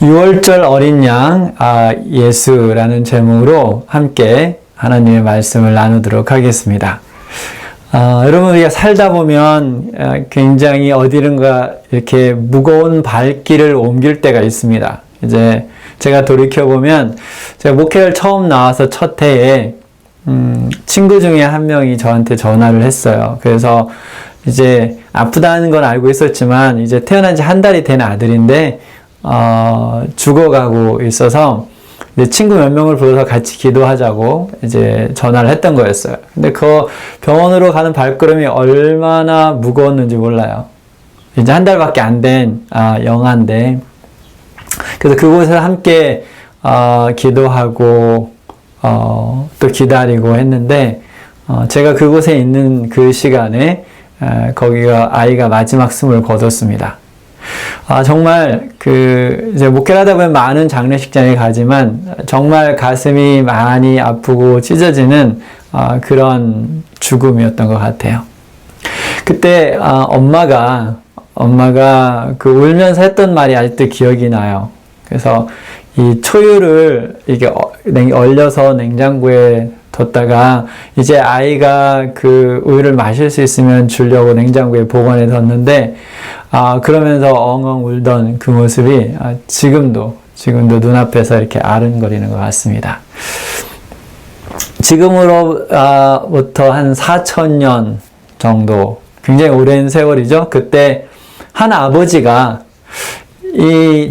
6월절 어린 양 예수라는 제목으로 함께 하나님의 말씀을 나누도록 하겠습니다. 여러분, 우리가 살다 보면 굉장히 어디론가 이렇게 무거운 발길을 옮길 때가 있습니다. 이제 제가 돌이켜보면 제가 목회를 처음 나와서 첫 해에 친구 중에 한 명이 저한테 전화를 했어요. 그래서 이제 아프다는 건 알고 있었지만 이제 태어난 지 한 달이 된 아들인데 죽어가고 있어서 이제 친구 몇 명을 불러서 같이 기도하자고 이제 전화를 했던 거였어요. 근데 그 병원으로 가는 발걸음이 얼마나 무거웠는지 몰라요. 이제 한 달밖에 안 된 영아인데, 그래서 그곳에서 함께 기도하고 또 기다리고 했는데, 제가 그곳에 있는 그 시간에 거기가 아이가 마지막 숨을 거뒀습니다. 정말 이제 목회를 하다 보면 많은 장례식장에 가지만 정말 가슴이 많이 아프고 찢어지는 그런 죽음이었던 것 같아요. 그때 엄마가 울면서 했던 말이 아직도 기억이 나요. 그래서 이 초유를 이게 얼려서 냉장고에 뒀다가 이제 아이가 그 우유를 마실 수 있으면 주려고 냉장고에 보관해 뒀는데, 그러면서 엉엉 울던 그 모습이 지금도 눈앞에서 이렇게 아른거리는 것 같습니다. 지금으로부터 한 4,000년 정도, 굉장히 오랜 세월이죠. 그때 한 아버지가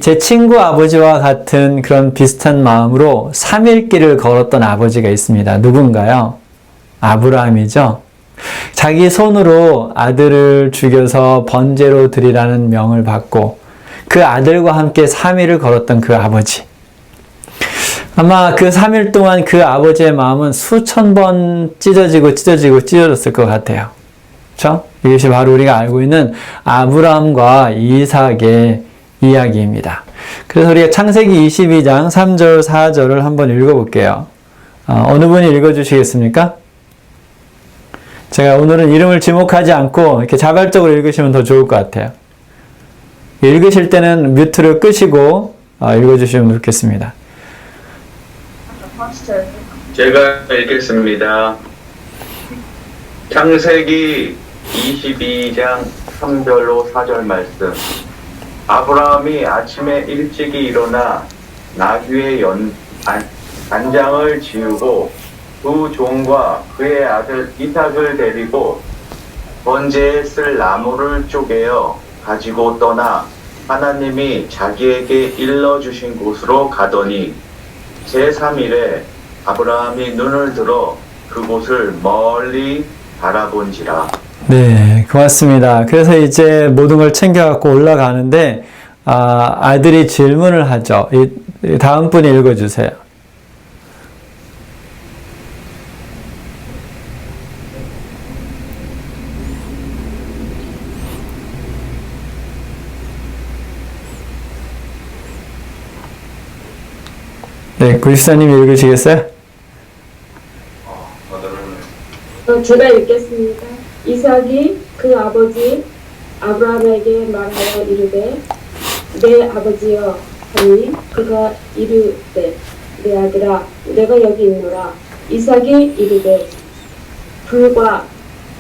제 친구 아버지와 같은 그런 비슷한 마음으로 3일 길을 걸었던 아버지가 있습니다. 누군가요? 아브라함이죠. 자기 손으로 아들을 죽여서 번제로 드리라는 명을 받고 그 아들과 함께 3일을 걸었던 그 아버지. 아마 그 3일 동안 그 아버지의 마음은 수천 번 찢어졌을 것 같아요. 그렇죠? 이것이 바로 우리가 알고 있는 아브라함과 이삭의 이야기입니다. 그래서 우리가 창세기 22장 3절, 4절을 한번 읽어볼게요. 어느 분이 읽어주시겠습니까? 제가 오늘은 이름을 지목하지 않고 이렇게 자발적으로 읽으시면 더 좋을 것 같아요. 읽으실 때는 뮤트를 끄시고 읽어주시면 좋겠습니다. 제가 읽겠습니다. 창세기 22장 3절로 4절 말씀. 아브라함이 아침에 일찍이 일어나 나귀의 안장을 지우고 두 종과 그의 아들 이삭을 데리고 번제에 쓸 나무를 쪼개어 가지고 떠나 하나님이 자기에게 일러주신 곳으로 가더니 제3일에 아브라함이 눈을 들어 그곳을 멀리 바라본지라. 네, 고맙습니다. 그래서 이제 모든 걸 챙겨갖고 올라가는데 아들이 질문을 하죠. 다음 분이 읽어주세요. 네, 구십사님 읽으시겠어요? 제가 읽겠습니다. 이삭이 그 아버지 아브라함에게 말하여 이르되 내 아버지여 하니 그가 이르되 내 아들아 내가 여기 있노라. 이삭이 이르되 불과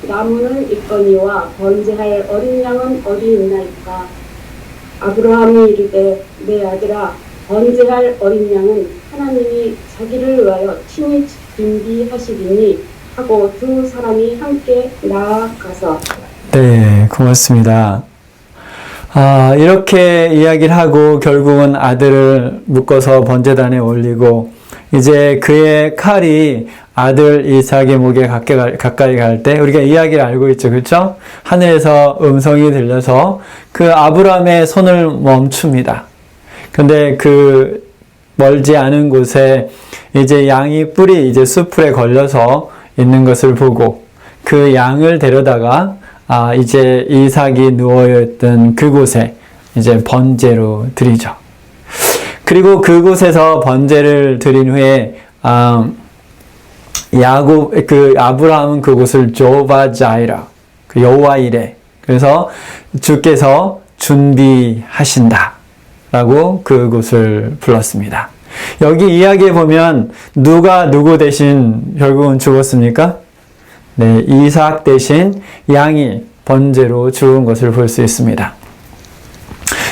나무는 있거니와 번제할 어린 양은 어디 있나이까. 아브라함이 이르되 내 아들아 번제할 어린 양은 하나님이 자기를 위하여 친히 준비하시리니 하고 두 사람이 함께 나아가서. 네, 고맙습니다. 이렇게 이야기를 하고 결국은 아들을 묶어서 번제단에 올리고 이제 그의 칼이 아들 이삭의 목에 가까이 갈 때 우리가 이야기를 알고 있죠. 그렇죠? 하늘에서 음성이 들려서 그 아브라함의 손을 멈춥니다. 근데 그 멀지 않은 곳에 이제 양이 뿔이 이제 숯불에 걸려서 있는 것을 보고 그 양을 데려다가 이제 이삭이 누워있던 그곳에 이제 번제로 드리죠. 그리고 그곳에서 번제를 드린 후에 아브라함은 그곳을 조바 자이라, 여호와 이레. 그래서 주께서 준비하신다. 라고 그곳을 불렀습니다. 여기 이야기에 보면 누가 누구 대신 결국은 죽었습니까? 네, 이삭 대신 양이 번제로 죽은 것을 볼 수 있습니다.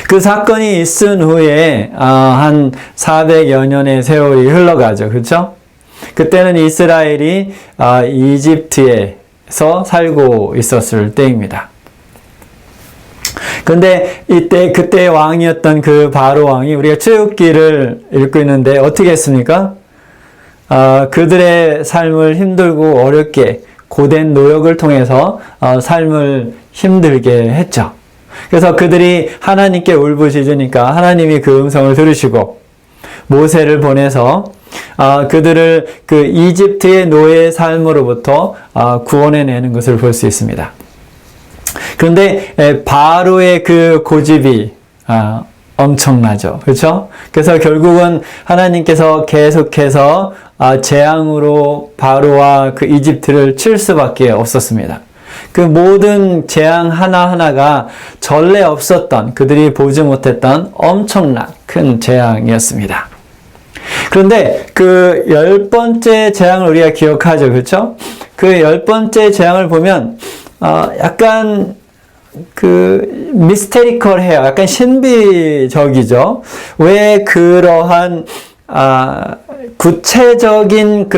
그 사건이 있은 후에 한 400여 년의 세월이 흘러가죠. 그렇죠? 그때는 이스라엘이 이집트에서 살고 있었을 때입니다. 근데 그때 왕이었던 그 바로 왕이 우리가 출애굽기를 읽고 있는데 어떻게 했습니까? 그들의 삶을 힘들고 어렵게 고된 노력을 통해서 삶을 힘들게 했죠. 그래서 그들이 하나님께 울부짖으니까 하나님이 그 음성을 들으시고 모세를 보내서 그들을 그 이집트의 노예의 삶으로부터 구원해내는 것을 볼 수 있습니다. 그런데 바로의 그 고집이 엄청나죠. 그렇죠? 그래서 결국은 하나님께서 계속해서 재앙으로 바로와 그 이집트를 칠 수밖에 없었습니다. 그 모든 재앙 하나하나가 전례 없었던, 그들이 보지 못했던 엄청난 큰 재앙이었습니다. 그런데 그 10번째 재앙을 우리가 기억하죠. 그렇죠? 그 10번째 재앙을 보면 약간 그 미스테리컬해요. 약간 신비적이죠. 왜 그러한 구체적인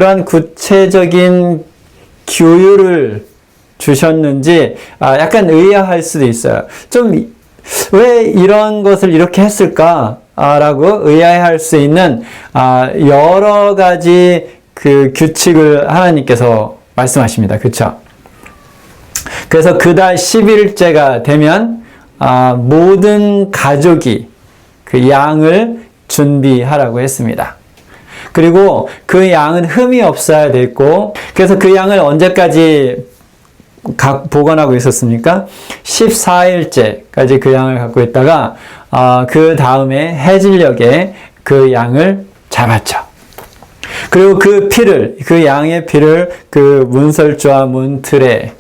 규율을 주셨는지 약간 의아할 수도 있어요. 좀 왜 이런 것을 이렇게 했을까? 라고 의아해할 수 있는 여러 가지 그 규칙을 하나님께서 말씀하십니다. 그렇죠? 그래서 그달 10일째가 되면 모든 가족이 그 양을 준비하라고 했습니다. 그리고 그 양은 흠이 없어야 됐고, 그래서 그 양을 언제까지 보관하고 있었습니까? 14일째까지 그 양을 갖고 있다가 그 다음에 해질녘에 그 양을 잡았죠. 그리고 그 양의 피를 그 문설주와 문틀에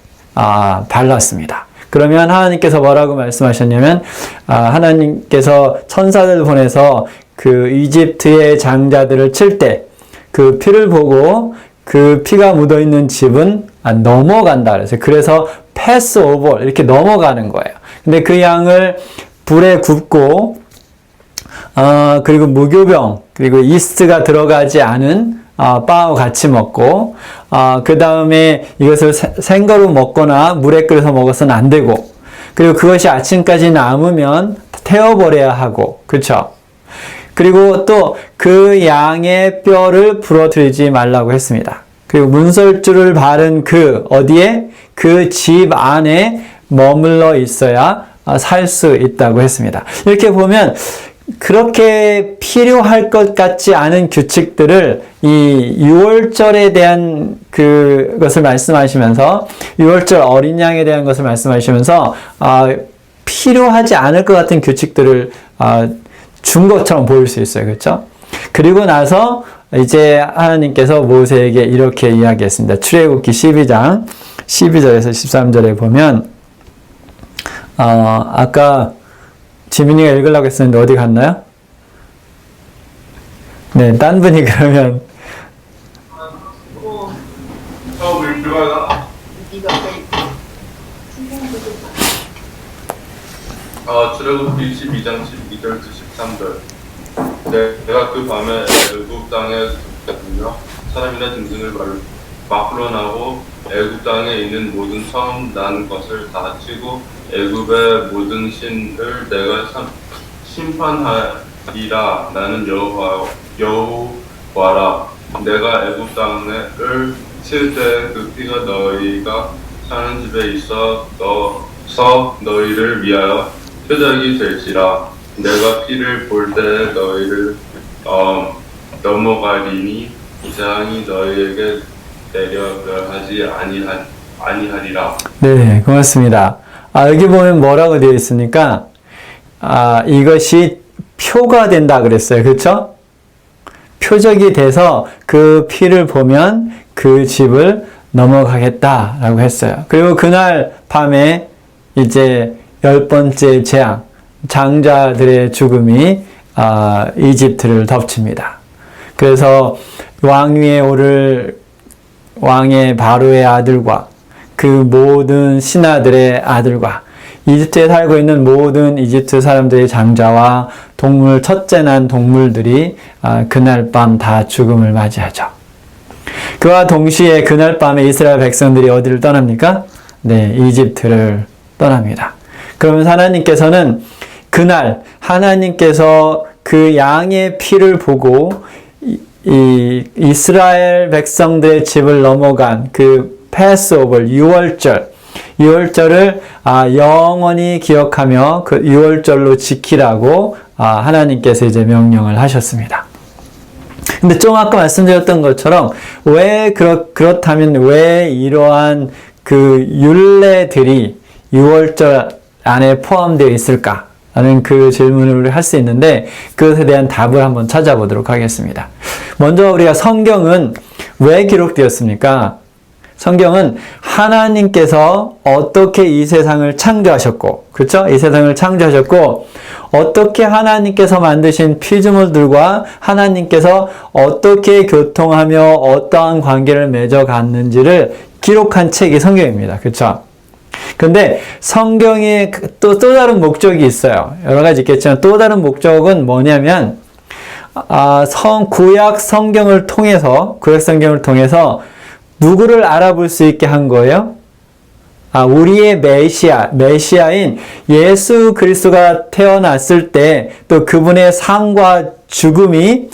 발랐습니다. 그러면 하나님께서 뭐라고 말씀하셨냐면 하나님께서 천사들 보내서 그 이집트의 장자들을 칠 때 그 피를 보고 그 피가 묻어있는 집은 넘어간다 그래서 패스 오버 이렇게 넘어가는 거예요. 근데 그 양을 불에 굽고 그리고 무교병 그리고 이스트가 들어가지 않은 바와 같이 먹고 그 다음에 이것을 생거로 먹거나 물에 끓여서 먹어서는 안 되고, 그리고 그것이 아침까지 남으면 태워버려야 하고, 그렇죠? 그리고 또 그 양의 뼈를 부러뜨리지 말라고 했습니다. 그리고 문설주를 바른 어디에? 그 집 안에 머물러 있어야 살 수 있다고 했습니다. 이렇게 보면 그렇게 필요할 것 같지 않은 규칙들을 이 6월절에 대한 그것을 말씀하시면서 6월절 어린 양에 대한 것을 말씀하시면서 필요하지 않을 것 같은 규칙들을 준 것처럼 보일 수 있어요. 그렇죠? 그리고 나서 이제 하나님께서 모세에게 이렇게 이야기했습니다. 출애굽기 12장 12절에서 13절에 보면 아까 지민이가 읽으려고 했었는데 어디 갔나요? 네, 딴 분이 그러면 출애굽기 12장 12절에서 13절. 내가 그 밤에 애굽 땅에 갔으며 사람이나 짐승을 막 불어나고 애굽 땅에 있는 모든 처음 난 것을 다 치고 애굽의 모든 신을 내가 심판하리라. 나는 여호와라. 내가 애굽 땅을 칠 때 그 피가 너희가 사는 집에 있어서 너희를 위하여 표적이 될지라. 내가 피를 볼 때 너희를 넘어가리니 이상이 너희에게 내려하지 아니하리라. 네, 고맙습니다. 여기 보면 뭐라고 되어 있습니까? 이것이 표가 된다 그랬어요. 그렇죠? 표적이 돼서 그 피를 보면 그 집을 넘어가겠다라고 했어요. 그리고 그날 밤에 이제 10번째 재앙, 장자들의 죽음이 이집트를 덮칩니다. 그래서 왕위에 오를 왕의 바로의 아들과 그 모든 신하들의 아들과 이집트에 살고 있는 모든 이집트 사람들의 장자와 동물, 첫째 난 동물들이 그날 밤 다 죽음을 맞이하죠. 그와 동시에 그날 밤에 이스라엘 백성들이 어디를 떠납니까? 네, 이집트를 떠납니다. 그러면서 하나님께서는 그날 하나님께서 그 양의 피를 보고 이 이스라엘 백성들의 집을 넘어간 그 패스오버 유월절을 영원히 기억하며 그 유월절로 지키라고 하나님께서 이제 명령을 하셨습니다. 근데 좀 아까 말씀드렸던 것처럼 그렇다면 왜 이러한 그 율례들이 유월절 안에 포함되어 있을까? 라는 그 질문을 할 수 있는데 그것에 대한 답을 한번 찾아보도록 하겠습니다. 먼저 우리가 성경은 왜 기록되었습니까? 성경은 하나님께서 어떻게 이 세상을 창조하셨고, 그렇죠? 이 세상을 창조하셨고, 어떻게 하나님께서 만드신 피조물들과 하나님께서 어떻게 교통하며 어떠한 관계를 맺어갔는지를 기록한 책이 성경입니다. 그렇죠? 근데 성경에 또 다른 목적이 있어요. 여러 가지 있겠지만 또 다른 목적은 뭐냐면, 구약 성경을 통해서 누구를 알아볼 수 있게 한 거예요? 우리의 메시아인 예수 그리스도가 태어났을 때 또 그분의 삶과 죽음이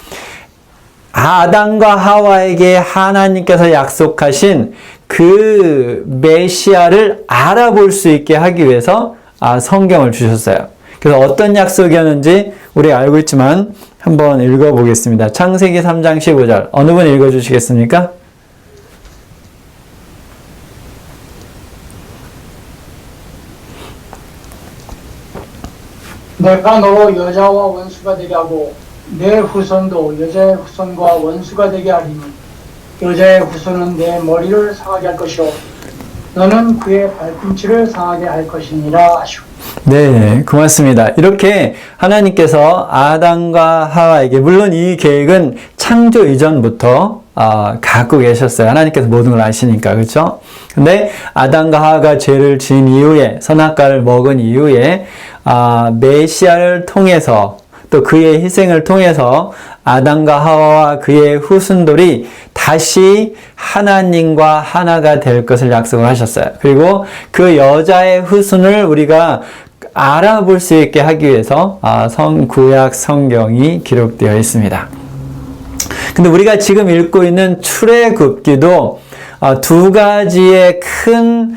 아담과 하와에게 하나님께서 약속하신 그 메시아를 알아볼 수 있게 하기 위해서 성경을 주셨어요. 그래서 어떤 약속이었는지 우리 알고 있지만 한번 읽어보겠습니다. 창세기 3장 15절 어느 분 읽어주시겠습니까? 내가 너 여자와 원수가 되게 하고 내 후손도 여자의 후손과 원수가 되게 하리니 여자의 후손은 내 머리를 상하게 할 것이요 너는 그의 발꿈치를 상하게 할 것이니라 하시오. 네, 고맙습니다. 이렇게 하나님께서 아담과 하와에게, 물론 이 계획은 창조 이전부터 갖고 계셨어요. 하나님께서 모든 걸 아시니까, 그렇죠? 근데 아담과 하와가 죄를 지은 이후에, 선악과를 먹은 이후에 메시아를 통해서 또 그의 희생을 통해서 아담과 하와와 그의 후손들이 다시 하나님과 하나가 될 것을 약속을 하셨어요. 그리고 그 여자의 후손을 우리가 알아볼 수 있게 하기 위해서 구약 성경이 기록되어 있습니다. 근데 우리가 지금 읽고 있는 출애굽기도 두 가지의 큰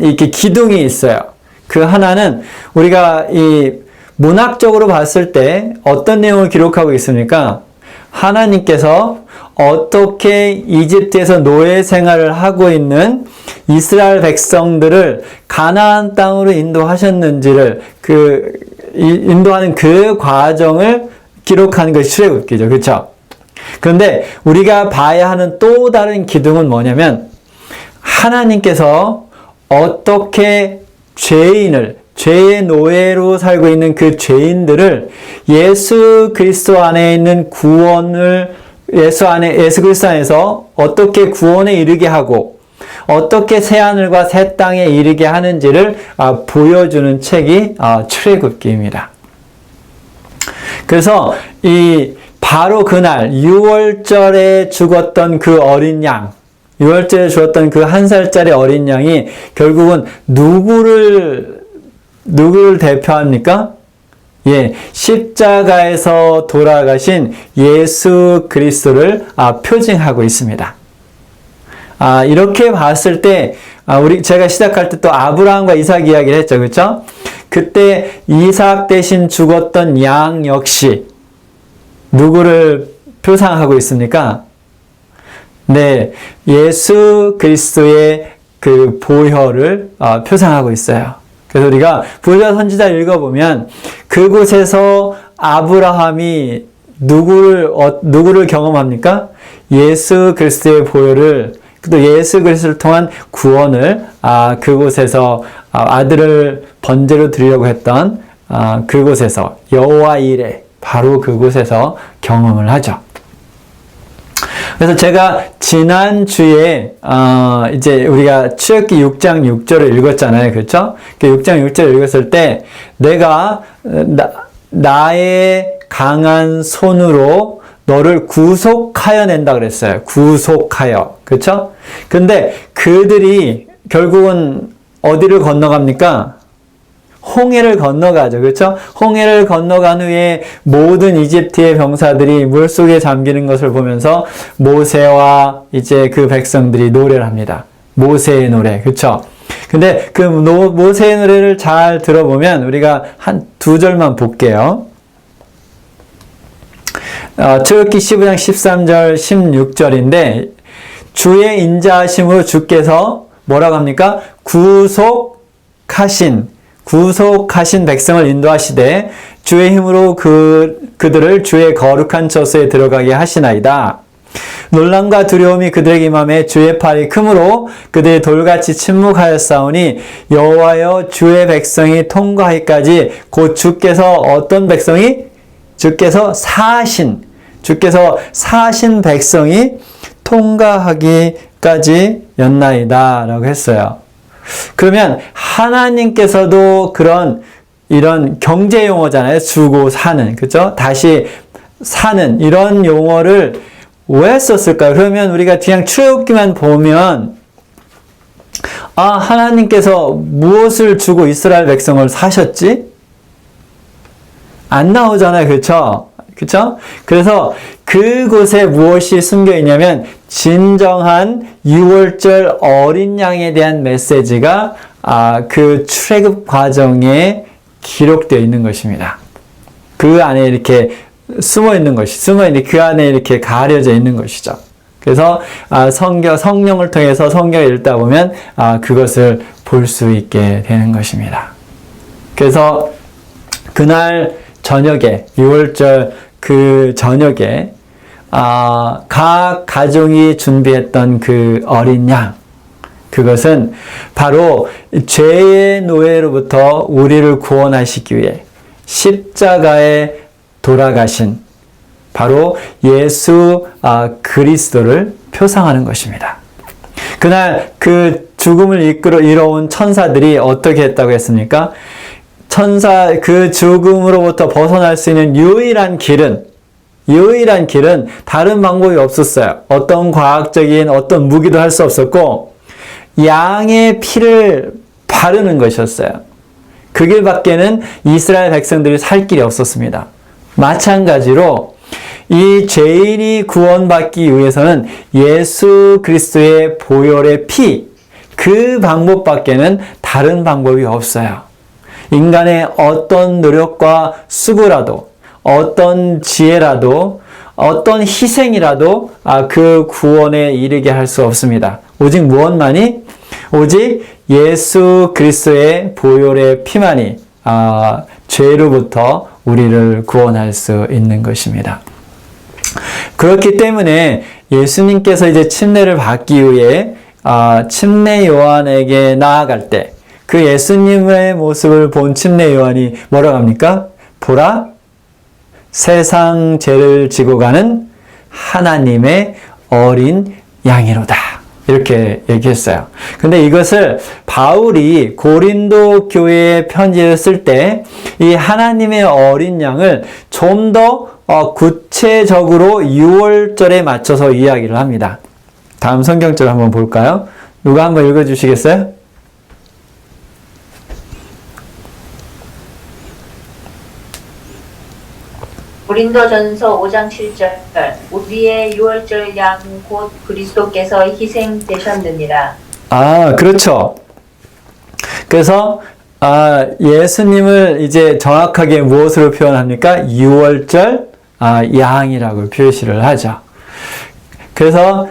이렇게 기둥이 있어요. 그 하나는 우리가 이 문학적으로 봤을 때 어떤 내용을 기록하고 있습니까? 하나님께서 어떻게 이집트에서 노예 생활을 하고 있는 이스라엘 백성들을 가나안 땅으로 인도하셨는지를 인도하는 그 과정을 기록하는 것이 출애굽기죠. 그렇죠? 그런데 우리가 봐야 하는 또 다른 기둥은 뭐냐면 하나님께서 어떻게 죄의 노예로 살고 있는 그 죄인들을 예수 그리스도 안에 있는 예수 그리스도 안에서 어떻게 구원에 이르게 하고 어떻게 새하늘과 새 땅에 이르게 하는지를 보여주는 책이 출애굽기입니다. 그래서 바로 그날 유월절에 죽었던 그 어린 양, 유월절에 죽었던 그 1살짜리 어린 양이 결국은 누구를 대표합니까? 십자가에서 돌아가신 예수 그리스도를 표징하고 있습니다. 이렇게 봤을 때 제가 시작할 때 또 아브라함과 이삭 이야기를 했죠. 그렇죠? 그때 이삭 대신 죽었던 양 역시 누구를 표상하고 있습니까? 네, 예수 그리스도의 그 보혈을 표상하고 있어요. 그래서 우리가 부자 선지자 읽어보면 그곳에서 아브라함이 누구를 경험합니까? 예수 그리스도의 보혈을 또 예수 그리스도를 통한 구원을 그곳에서 아들을 번제로 드리려고 했던 그곳에서 여호와 일에 바로 그곳에서 경험을 하죠. 그래서 제가 지난주에 이제 우리가 출애굽기 6장 6절을 읽었잖아요. 그렇죠? 그 6장 6절을 읽었을 때 내가 나의 강한 손으로 너를 구속하여 낸다 그랬어요. 구속하여. 그렇죠? 근데 그들이 결국은 어디를 건너갑니까? 홍해를 건너가죠. 그렇죠? 홍해를 건너간 후에 모든 이집트의 병사들이 물속에 잠기는 것을 보면서 모세와 이제 그 백성들이 노래를 합니다. 모세의 노래. 그렇죠? 근데 그 모세의 노래를 잘 들어보면 우리가 한 두 절만 볼게요. 출애굽기 15장 13절 16절인데 주의 인자하심으로 주께서 뭐라고 합니까? 구속하신 백성을 인도하시되 주의 힘으로 그들을 주의 거룩한 처소에 들어가게 하시나이다. 놀람과 두려움이 그들에게 임함에 주의 팔이 크므로 그들이 돌같이 침묵하였사오니 여호와여 주의 백성이 통과하기까지 곧 주께서 어떤 백성이? 주께서 사신 백성이 통과하기까지 였나이다 라고 했어요. 그러면 하나님께서도 이런 경제 용어잖아요. 주고 사는, 그죠? 다시 사는 이런 용어를 왜 썼을까요? 그러면 우리가 그냥 출애굽기만 보면 하나님께서 무엇을 주고 이스라엘 백성을 사셨지? 안 나오잖아요. 그렇죠? 그렇죠? 그래서 그곳에 무엇이 숨겨 있냐면 진정한 6월절 어린 양에 대한 메시지가 그 출애굽 과정에 기록되어 있는 것입니다. 그 안에 이렇게 숨어 있는 그 안에 이렇게 가려져 있는 것이죠. 그래서 성령을 통해서 성경을 읽다 보면 그것을 볼 수 있게 되는 것입니다. 그래서 그날 저녁에 6월절 그 저녁에 각 가족이 준비했던 그 어린 양, 그것은 바로 죄의 노예로부터 우리를 구원하시기 위해 십자가에 돌아가신 바로 예수 그리스도를 표상하는 것입니다. 그날 그 죽음을 이뤄온 천사들이 어떻게 했다고 했습니까? 그 죽음으로부터 벗어날 수 있는 유일한 길은 다른 방법이 없었어요. 어떤 과학적인 어떤 무기도 할 수 없었고 양의 피를 바르는 것이었어요. 그 길밖에는 이스라엘 백성들이 살 길이 없었습니다. 마찬가지로 이 죄인이 구원받기 위해서는 예수 그리스도의 보혈의 피, 그 방법밖에는 다른 방법이 없어요. 인간의 어떤 노력과 수고라도, 어떤 지혜라도, 어떤 희생이라도 그 구원에 이르게 할 수 없습니다. 오직 무엇만이? 오직 예수 그리스도의 보혈의 피만이 죄로부터 우리를 구원할 수 있는 것입니다. 그렇기 때문에 예수님께서 이제 침례를 받기 위해 침례 요한에게 나아갈 때 그 예수님의 모습을 본 침례 요한이 뭐라고 합니까? 보라, 세상 죄를 지고 가는 하나님의 어린 양이로다. 이렇게 얘기했어요. 근데 이것을 바울이 고린도 교회에 편지를 쓸 때 이 하나님의 어린 양을 좀 더 구체적으로 6월절에 맞춰서 이야기를 합니다. 다음 성경절 한번 볼까요? 누가 한번 읽어주시겠어요? 고린도전서 5장 7절 우리의 6월절 양 곧 그리스도께서 희생되셨느니라. 그렇죠. 그래서 예수님을 이제 정확하게 무엇으로 표현합니까? 6월절 양이라고 표시를 하죠. 그래서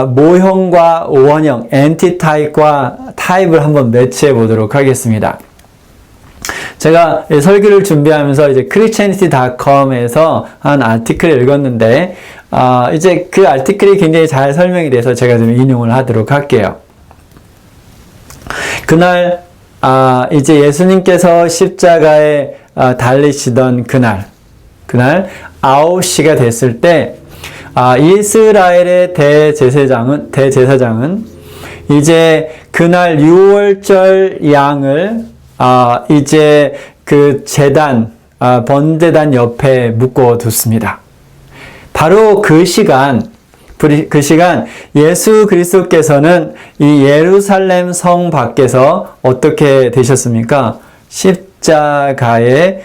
모형과 원형, 엔티타입과 타입을 한번 매치해 보도록 하겠습니다. 제가 설교를 준비하면서 이제 christianity.com에서 한 아티클을 읽었는데, 이제 그 아티클이 굉장히 잘 설명이 돼서 제가 좀 인용을 하도록 할게요. 그날, 이제 예수님께서 십자가에 달리시던 그날 9시가 됐을 때, 이스라엘의 대제사장은 이제 그날 6월절 양을 이제 그 제단, 번제단 옆에 묶어 뒀습니다. 바로 그 시간 예수 그리스도께서는 이 예루살렘 성 밖에서 어떻게 되셨습니까? 십자가에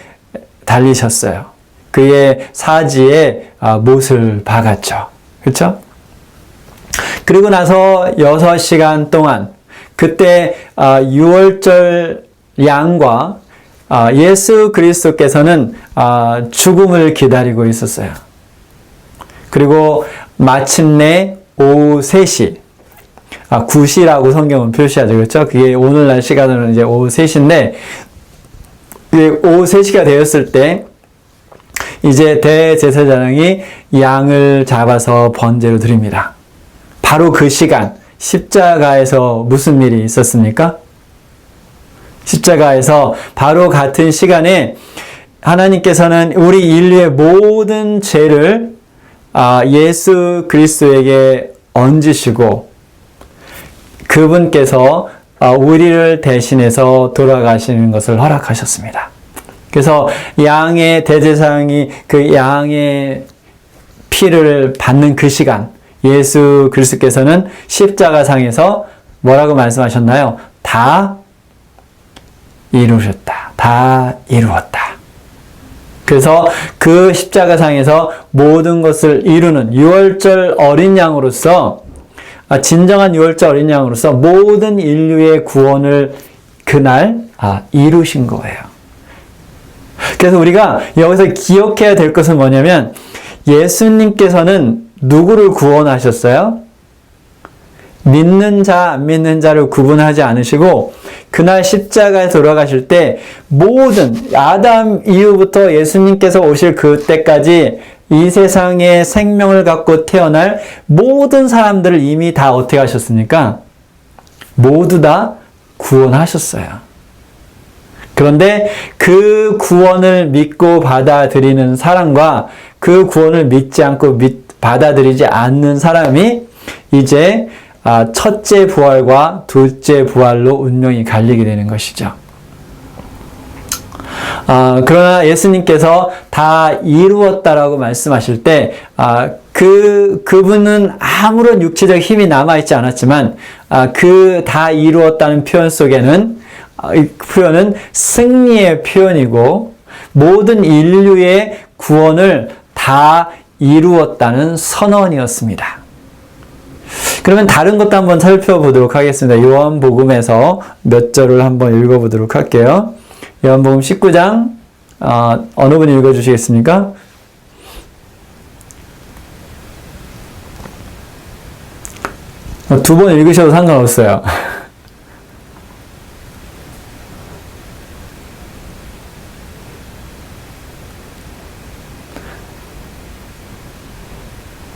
달리셨어요. 그의 사지에 못을 박았죠. 그렇죠? 그리고 나서 6시간 동안 그때 6월절 양과 예수 그리스도께서는 죽음을 기다리고 있었어요. 그리고 마침내 오후 3시, 9시라고 성경은 표시하죠. 그렇죠? 그게 오늘날 시간으로는 이제 오후 3시인데, 오후 3시가 되었을 때, 이제 대제사장이 양을 잡아서 번제로 드립니다. 바로 그 시간, 십자가에서 무슨 일이 있었습니까? 십자가에서 바로 같은 시간에 하나님께서는 우리 인류의 모든 죄를 예수 그리스도에게 얹으시고 그분께서 우리를 대신해서 돌아가시는 것을 허락하셨습니다. 그래서 양의 대제사장이 그 양의 피를 받는 그 시간, 예수 그리스도께서는 십자가상에서 뭐라고 말씀하셨나요? 다 이루셨다. 다 이루었다. 그래서 그 십자가상에서 모든 것을 이루는 6월절 어린 양으로서, 진정한 6월절 어린 양으로서 모든 인류의 구원을 그날 이루신 거예요. 그래서 우리가 여기서 기억해야 될 것은 뭐냐면, 예수님께서는 누구를 구원하셨어요? 믿는 자, 안 믿는 자를 구분하지 않으시고 그날 십자가에 돌아가실 때 모든 아담 이후부터 예수님께서 오실 그때까지 이 세상에 생명을 갖고 태어날 모든 사람들을 이미 다 어떻게 하셨습니까? 모두 다 구원하셨어요. 그런데 그 구원을 믿고 받아들이는 사람과 그 구원을 믿지 않고 받아들이지 않는 사람이 이제 첫째 부활과 둘째 부활로 운명이 갈리게 되는 것이죠. 그러나 예수님께서 다 이루었다라고 말씀하실 때, 그분은 아무런 육체적 힘이 남아있지 않았지만, 그 다 이루었다는 표현 속에는, 이 표현은 승리의 표현이고, 모든 인류의 구원을 다 이루었다는 선언이었습니다. 그러면 다른 것도 한번 살펴보도록 하겠습니다. 요한복음에서 몇 절을 한번 읽어보도록 할게요. 요한복음 19장, 어느 분이 읽어주시겠습니까? 두 번 읽으셔도 상관없어요.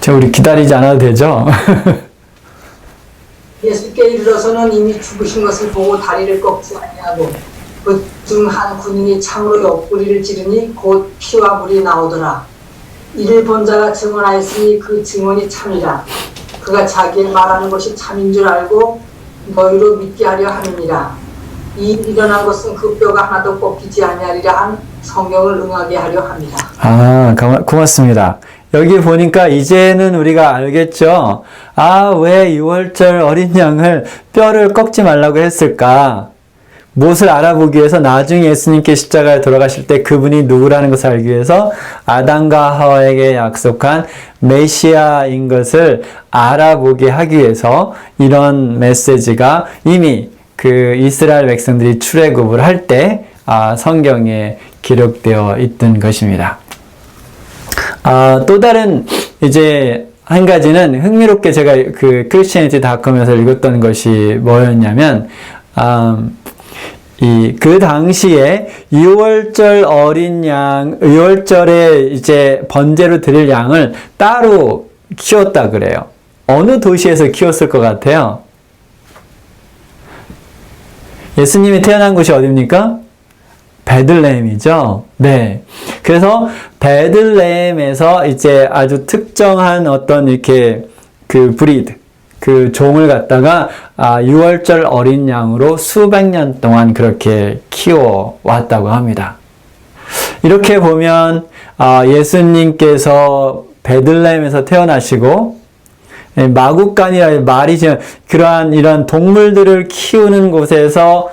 우리 기다리지 않아도 되죠? 예수께 이르러서는 이미 죽으신 것을 보고 다리를 꺾지 아니하고 그 중 한 군인이 창으로 옆구리를 찌르니 곧 피와 물이 나오더라. 이를 본 자가 증언하였으니 그 증언이 참이라. 그가 자기의 말하는 것이 참인 줄 알고 너희로 믿게 하려 함이니라. 이 일어난 것은 그 뼈가 하나도 꺾이지 아니하리라 한 성경을 응하게 하려 함이라. 고맙습니다. 여기 보니까 이제는 우리가 알겠죠? 왜 6월절 어린 양을 뼈를 꺾지 말라고 했을까? 무엇을 알아보기 위해서 나중에 예수님께 십자가에 돌아가실 때 그분이 누구라는 것을 알기 위해서 아담과 하와에게 약속한 메시아인 것을 알아보게 하기 위해서 이런 메시지가 이미 그 이스라엘 백성들이 출애굽을 할 때 성경에 기록되어 있던 것입니다. 또 다른 이제 한 가지는 흥미롭게 제가 그 christianity.com에서 읽었던 것이 뭐였냐면, 그 당시에 유월절 어린 양, 유월절에 이제 번제로 드릴 양을 따로 키웠다 그래요. 어느 도시에서 키웠을 것 같아요? 예수님이 태어난 곳이 어디입니까? 베들레헴이죠. 네. 그래서 베들레헴에서 이제 아주 특정한 어떤 이렇게 그 브리드, 그 종을 갖다가 유월절 어린 양으로 수백 년 동안 그렇게 키워왔다고 합니다. 이렇게 보면 예수님께서 베들레헴에서 태어나시고 마국간이라 말이죠. 그러한 이런 동물들을 키우는 곳에서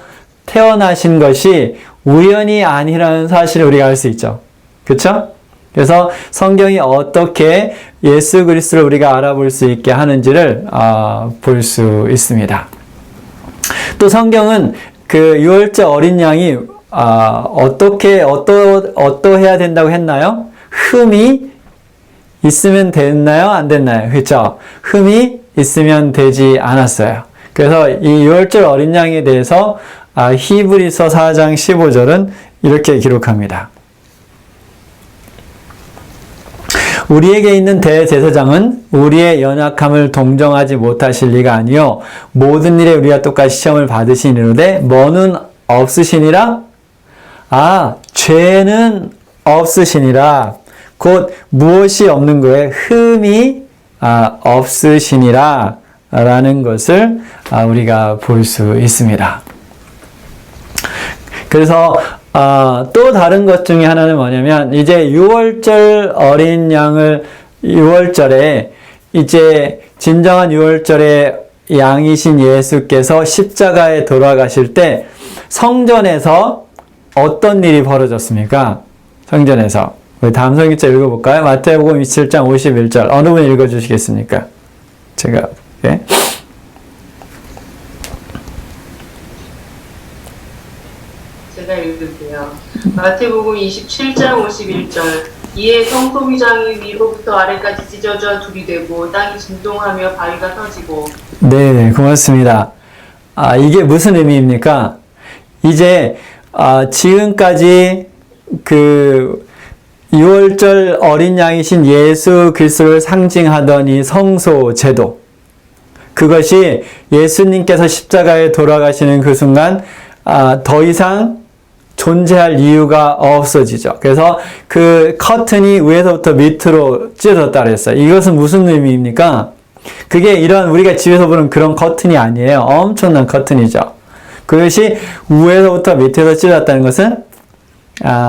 태어나신 것이 우연이 아니라는 사실을 우리가 알 수 있죠. 그렇죠? 그래서 성경이 어떻게 예수 그리스도를 우리가 알아볼 수 있게 하는지를 볼 수 있습니다. 또 성경은 그 유월절 어린 양이 어떠해야 된다고 했나요? 흠이 있으면 됐나요? 안 됐나요? 그렇죠? 흠이 있으면 되지 않았어요. 그래서 이 유월절 어린 양에 대해서 히브리서 4장 15절은 이렇게 기록합니다. 우리에게 있는 대제사장은 우리의 연약함을 동정하지 못하실 리가 아니요 모든 일에 우리와 똑같이 시험을 받으시니로되 뭐는 없으시니라? 죄는 없으시니라. 곧 무엇이 없는 거에 흠이 없으시니라 라는 것을 우리가 볼 수 있습니다. 그래서 또 다른 것 중에 하나는 뭐냐면 이제 유월절 어린 양을 유월절에 이제 진정한 유월절의 양이신 예수께서 십자가에 돌아가실 때 성전에서 어떤 일이 벌어졌습니까? 성전에서 우리 다음 성경절 읽어볼까요? 마태복음 27장 51절 어느 분이 읽어주시겠습니까? 제가 예? 제가 읽을게요. 마태복음 27장 51절 이에 성소비장이 위로부터 아래까지 찢어져 둘이 되고 땅이 진동하며 바위가 터지고. 네, 고맙습니다. 이게 무슨 의미입니까? 이제 지금까지 그 유월절 어린 양이신 예수 그리스도를 상징하던 이 성소 제도, 그것이 예수님께서 십자가에 돌아가시는 그 순간 더 이상 존재할 이유가 없어지죠. 그래서 그 커튼이 위에서부터 밑으로 찢어졌다 그랬어요. 이것은 무슨 의미입니까? 그게 이런 우리가 집에서 보는 그런 커튼이 아니에요. 엄청난 커튼이죠. 그것이 위에서부터 밑에서 찢어졌다는 것은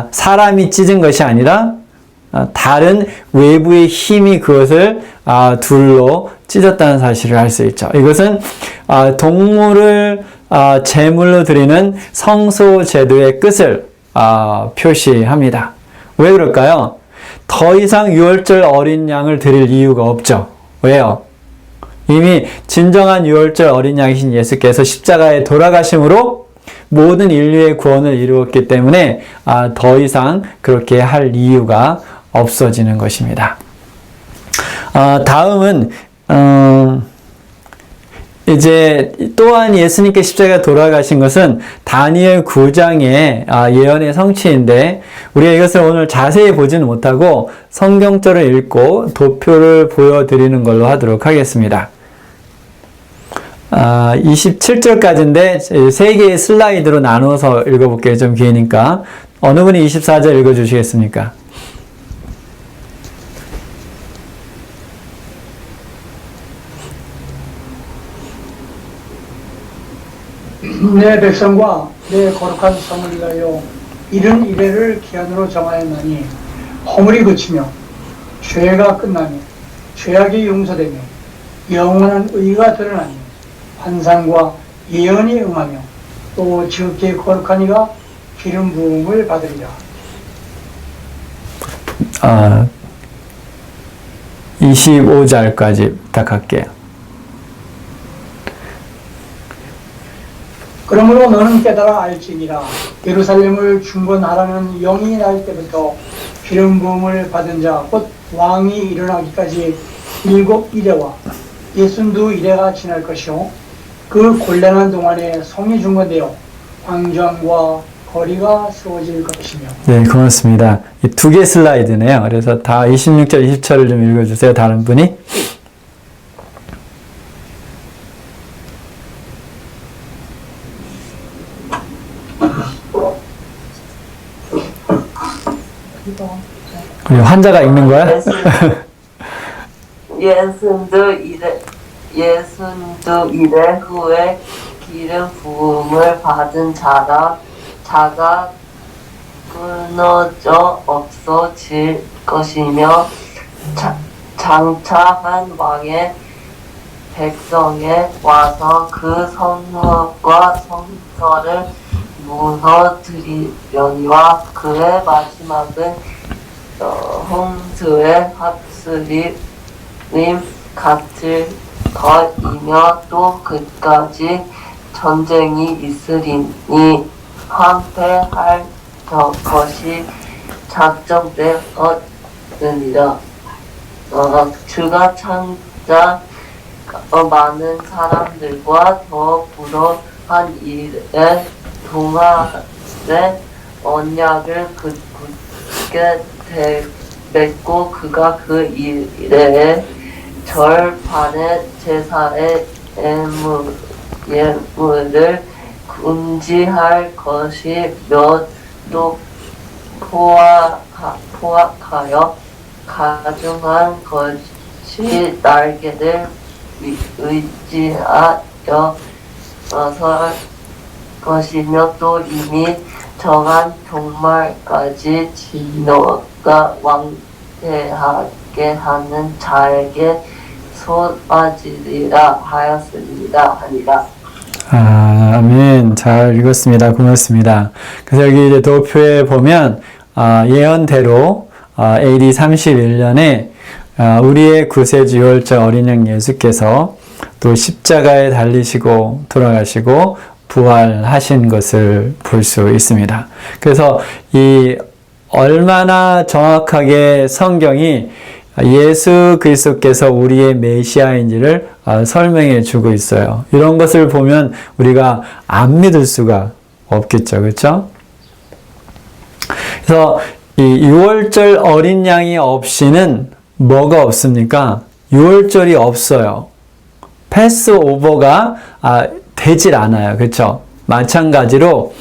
사람이 찢은 것이 아니라 다른 외부의 힘이 그것을 둘로 찢었다는 사실을 알 수 있죠. 이것은 동물을 제물로 드리는 성소 제도의 끝을 표시합니다. 왜 그럴까요? 더 이상 유월절 어린 양을 드릴 이유가 없죠. 왜요? 이미 진정한 유월절 어린 양이신 예수께서 십자가에 돌아가심으로 모든 인류의 구원을 이루었기 때문에 더 이상 그렇게 할 이유가 없어지는 것입니다. 다음은 이제 또한 예수님께 십자가에 돌아가신 것은 다니엘 9장의 예언의 성취인데 우리가 이것을 오늘 자세히 보지는 못하고 성경절을 읽고 도표를 보여드리는 걸로 하도록 하겠습니다. 27절까지인데 3개의 슬라이드로 나눠서 읽어볼게요. 좀 기니까. 어느 분이 24절 읽어주시겠습니까? 내 백성과 내 거룩한 성을 위하여 이른 이래를 기한으로 정하였나니 허물이 그치며 죄가 끝나며 죄악이 용서되며 영원한 의가 드러나며 환상과 예언이 응하며 또 지극히 거룩한 이가 기름 부음을 받으리라. 25절까지 부탁할게요. 그러므로 너는 깨달아 알지니라. 예루살렘을 중건하라는 영이 날 때부터 기름 부음을 받은 자 곧 왕이 일어나기까지 7 이래와 62 이래가 지날 것이요 그 곤란한 동안에 성이 중건되어 광장과 거리가 세워질 것이며. 네, 고맙습니다. 이 두 개 슬라이드네요. 그래서 다 26절, 20절을 좀 읽어주세요. 다른 분이. 환자가 읽는 거야? 예순두 이래 후에 기름 부음을 받은 자가 끊어져 없어질 것이며 장차 한 왕의 백성에 와서 그 성읍과 성서를 무너뜨리려니와 그의 마지막은 홍수의 합스림 같을 것이며 또 그까지 전쟁이 있으리니 황폐할 것이 작정되었느니라. 주가 창자 많은 사람들과 더불어한 일에 동안에 언약을 굳게 맺고 그가 그 일에 절반의 제사의 예물을 금지할 것이며 또 포악하여 가증한 것이 날개를 의지하여 설 것이며 또 이미 정한 종말까지 진노가 왕래하게 하는 자에게 쏟아지리라 하니라. 아멘. 잘 읽었습니다. 고맙습니다. 그래서 여기 이제 도표에 보면 예언대로 AD 31년에 우리의 구세주 유월절 어린 양 예수께서 또 십자가에 달리시고 돌아가시고 부활하신 것을 볼 수 있습니다. 그래서 이 얼마나 정확하게 성경이 예수 그리스도께서 우리의 메시아인지를 설명해 주고 있어요. 이런 것을 보면 우리가 안 믿을 수가 없겠죠. 그렇죠? 그래서 이 유월절 어린 양이 없이는 뭐가 없습니까? 유월절이 없어요. 패스오버가 되질 않아요. 그렇죠? 마찬가지로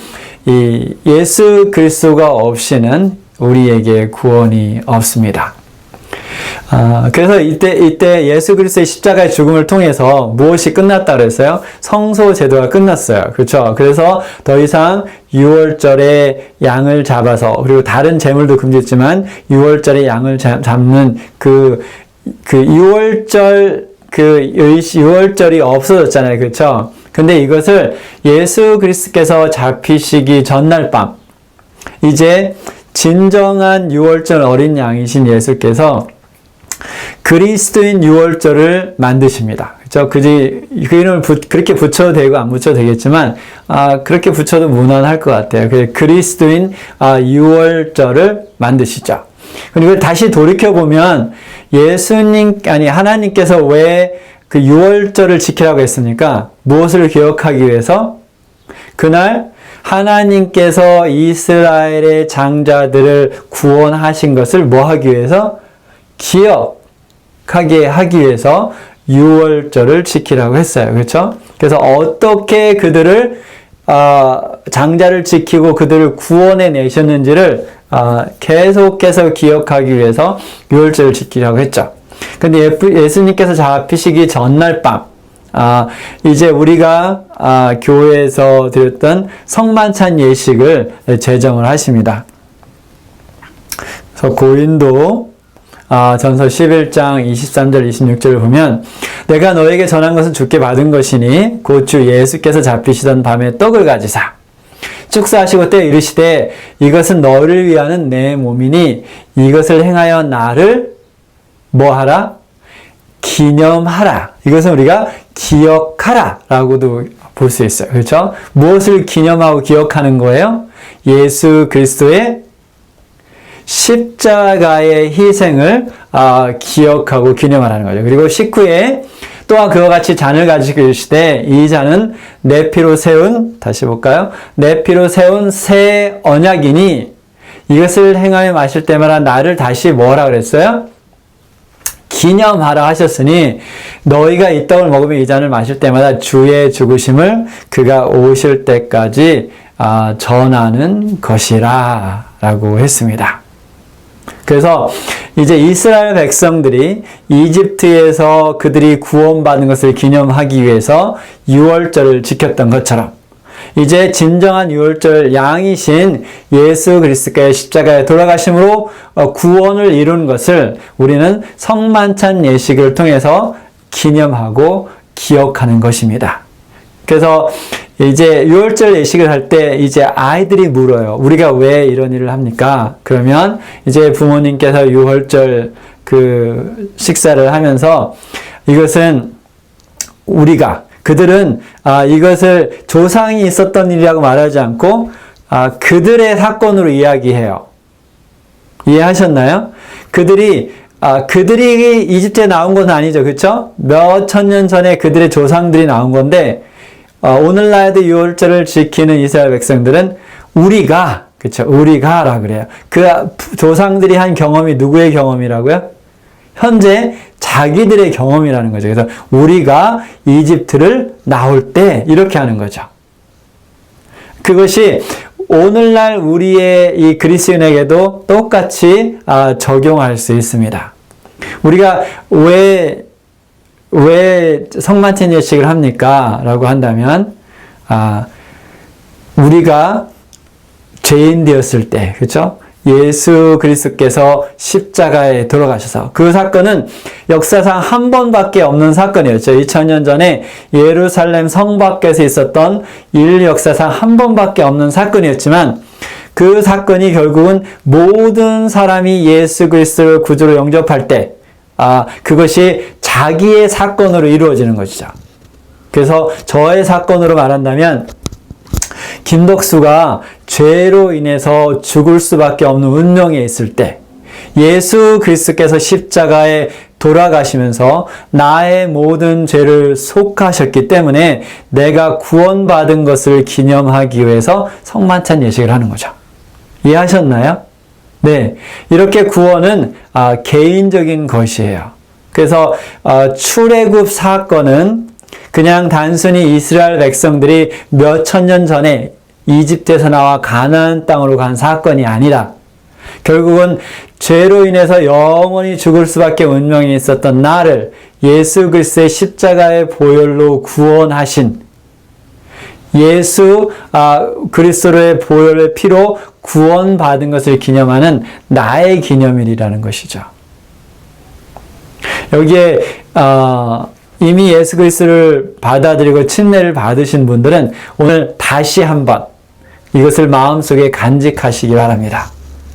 이 예수 그리스도가 없이는 우리에게 구원이 없습니다. 그래서 이때 예수 그리스도의 십자가의 죽음을 통해서 무엇이 끝났다 그랬어요? 성소 제도가 끝났어요. 그렇죠? 그래서 더 이상 유월절에 양을 잡아서, 그리고 다른 제물도 금지했지만 유월절에 양을 잡는 유월절이 없어졌잖아요. 그렇죠? 근데 이것을 예수 그리스도께서 잡히시기 전날 밤, 이제 진정한 유월절 어린 양이신 예수께서 그리스도인 유월절을 만드십니다. 그렇죠? 그 이름을 그렇게 붙여도 되고 안 붙여도 되겠지만, 그렇게 붙여도 무난할 것 같아요. 그리스도인 유월절을 만드시죠. 그리고 다시 돌이켜보면 하나님께서 왜 그 유월절을 지키라고 했습니까? 무엇을 기억하기 위해서? 그날 하나님께서 이스라엘의 장자들을 구원하신 것을 뭐 하기 위해서? 기억하게 하기 위해서 유월절을 지키라고 했어요. 그렇죠? 그래서 어떻게 그들을 장자를 지키고 그들을 구원해 내셨는지를 계속해서 기억하기 위해서 유월절을 지키라고 했죠. 근데 예수님께서 잡히시기 전날 밤, 이제 우리가 교회에서 드렸던 성만찬 예식을 제정을 하십니다. 그래서 고린도 전서 11장 23절 26절을 보면, 내가 너에게 전한 것은 주께 받은 것이니 곧 주 예수께서 잡히시던 밤에 떡을 가지사 축사하시고 때에 이르시되 이것은 너를 위하는 내 몸이니 이것을 행하여 나를 뭐하라? 기념하라. 이것은 우리가 기억하라 라고도 볼 수 있어요. 그렇죠? 무엇을 기념하고 기억하는 거예요? 예수 그리스도의 십자가의 희생을 기억하고 기념하라는 거죠. 그리고 19에 또한 그와 같이 잔을 가지고 이르시되 이 잔은 내 피로 세운, 다시 볼까요? 내 피로 세운 새 언약이니 이것을 행하여 마실 때마다 나를 다시 뭐라 그랬어요? 기념하라 하셨으니 너희가 이 떡을 먹으며 이 잔을 마실 때마다 주의 죽으심을 그가 오실 때까지 전하는 것이라 라고 했습니다. 그래서 이제 이스라엘 백성들이 이집트에서 그들이 구원받은 것을 기념하기 위해서 유월절을 지켰던 것처럼 이제 진정한 유월절 양이신 예수 그리스도의 십자가에 돌아가심으로 구원을 이룬 것을 우리는 성만찬 예식을 통해서 기념하고 기억하는 것입니다. 그래서 이제 유월절 예식을 할 때 이제 아이들이 물어요. 우리가 왜 이런 일을 합니까? 그러면 이제 부모님께서 유월절 그 식사를 하면서 이것은 그들은 이것을 조상이 있었던 일이라고 말하지 않고 그들의 사건으로 이야기해요. 이해하셨나요? 그들이 이집트에 나온 것은 아니죠. 그렇죠? 몇 천 년 전에 그들의 조상들이 나온 건데 오늘날에도 유월절을 지키는 이스라엘 백성들은 우리가라 그래요. 그 조상들이 한 경험이 누구의 경험이라고요? 현재 자기들의 경험이라는 거죠. 그래서 우리가 이집트를 나올 때 이렇게 하는 거죠. 그것이 오늘날 우리의 이 그리스도인에게도 똑같이 적용할 수 있습니다. 우리가 왜 성만찬 예식을 합니까? 라고 한다면 우리가 죄인 되었을 때, 그렇죠? 예수 그리스도께서 십자가에 돌아가셔서 그 사건은 역사상 한 번밖에 없는 사건이었죠. 2000년 전에 예루살렘 성 밖에서 있었던 인류 역사상 한 번밖에 없는 사건이었지만 그 사건이 결국은 모든 사람이 예수 그리스도를 구주로 영접할 때 그것이 자기의 사건으로 이루어지는 것이죠. 그래서 저의 사건으로 말한다면 김덕수가 죄로 인해서 죽을 수밖에 없는 운명에 있을 때 예수 그리스도께서 십자가에 돌아가시면서 나의 모든 죄를 속하셨기 때문에 내가 구원받은 것을 기념하기 위해서 성만찬 예식을 하는 거죠. 이해하셨나요? 네, 이렇게 구원은 개인적인 것이에요. 그래서 출애굽 사건은 그냥 단순히 이스라엘 백성들이 몇 천 년 전에 이집트에서 나와 가나안 땅으로 간 사건이 아니라 결국은 죄로 인해서 영원히 죽을 수밖에 운명이 있었던 나를 예수 그리스도의 십자가의 보혈로 구원하신 예수 그리스도의 보혈의 피로 구원받은 것을 기념하는 나의 기념일이라는 것이죠. 여기에 이미 예수 그리스도를 받아들이고 침례를 받으신 분들은 오늘 다시 한번 이것을 마음속에 간직하시기 바랍니다.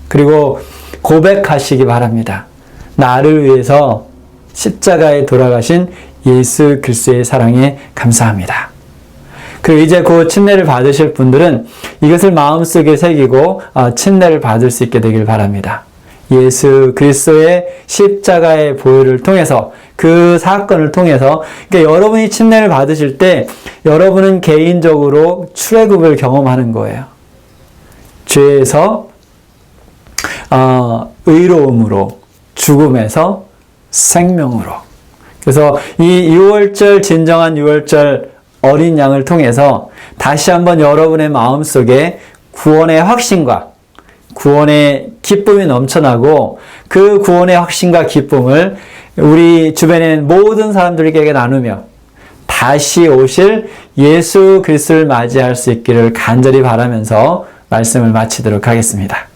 그리고 고백하시기 바랍니다. 나를 위해서 십자가에 돌아가신 예수 그리스도의 사랑에 감사합니다. 그리고 이제 그 침례를 받으실 분들은 이것을 마음속에 새기고 침례를 받을 수 있게 되길 바랍니다. 예수 그리스도의 십자가의 보혈을 통해서 그 사건을 통해서 그러니까 여러분이 침례를 받으실 때 여러분은 개인적으로 출애굽을 경험하는 거예요. 죄에서 의로움으로 죽음에서 생명으로. 그래서 이 유월절 진정한 유월절 어린 양을 통해서 다시 한번 여러분의 마음속에 구원의 확신과 구원의 기쁨이 넘쳐나고 그 구원의 확신과 기쁨을 우리 주변에 있는 모든 사람들에게 나누며 다시 오실 예수 그리스도를 맞이할 수 있기를 간절히 바라면서 말씀을 마치도록 하겠습니다.